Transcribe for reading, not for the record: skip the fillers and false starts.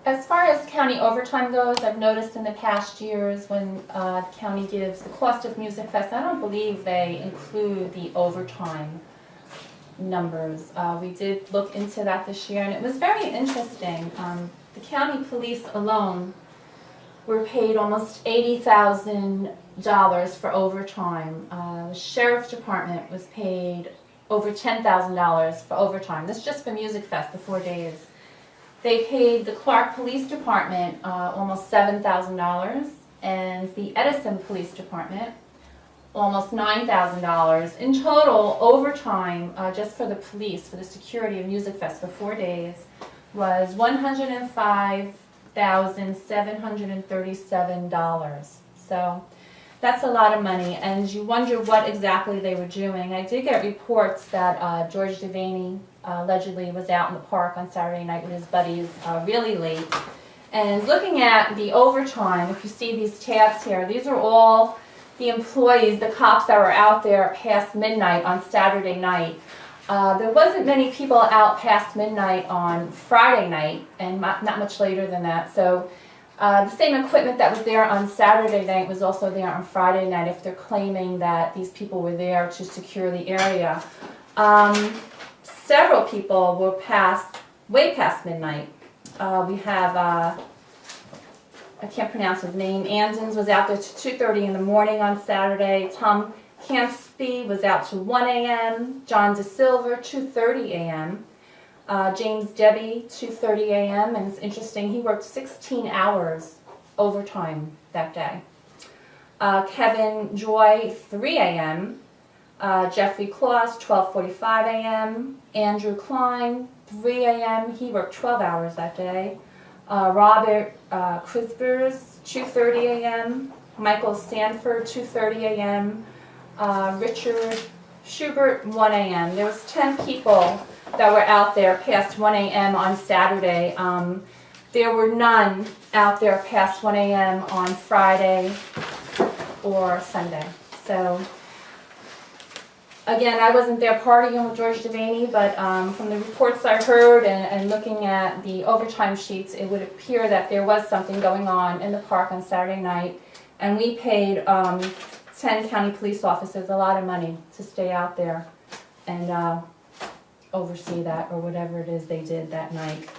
As far as county overtime goes, I've noticed in the past years when the county gives the cost of Musicfest, I don't believe they include the overtime numbers. We did look into that this year, and it was very interesting. The county police alone were paid almost $80,000 for overtime. The sheriff's department was paid over $10,000 for overtime. This is just for Musicfest, the 4 days. They paid the Clark Police Department almost $7,000, and the Edison Police Department almost $9,000. In total, overtime just for the police, for the security of Musicfest for 4 days, was $105,737. So that's a lot of money, and you wonder what exactly they were doing. I did get reports that George Devaney allegedly was out in the park on Saturday night with his buddies really late. And looking at the overtime, if you see these tabs here, these are all the employees, the cops that were out there past midnight on Saturday night. There wasn't many people out past midnight on Friday night, and not much later than that. So the same equipment that was there on Saturday night was also there on Friday night, if they're claiming that these people were there to secure the area. Several people were way past midnight. We have, I can't pronounce his name, Andens was out there to 2:30 in the morning on Saturday. Tom Campsby was out to 1 a.m. John DeSilver, 2:30 a.m. James Debbie, 2:30 a.m. And it's interesting, he worked 16 hours overtime that day. Kevin Joy, 3 a.m. Jeffrey Claus, 12:45 a.m. Andrew Klein, 3 a.m. He worked 12 hours that day. Robert Crispers, 2:30 a.m. Michael Sanford, 2:30 a.m. Richard Schubert, 1 a.m. There was 10 people that were out there past 1 a.m. on Saturday. There were none out there past 1 a.m. on Friday or Sunday. So again, I wasn't there partying with George Devaney, but from the reports I heard and looking at the overtime sheets, it would appear that there was something going on in the park on Saturday night, and we paid 10 county police officers a lot of money to stay out there and oversee that, or whatever it is they did that night.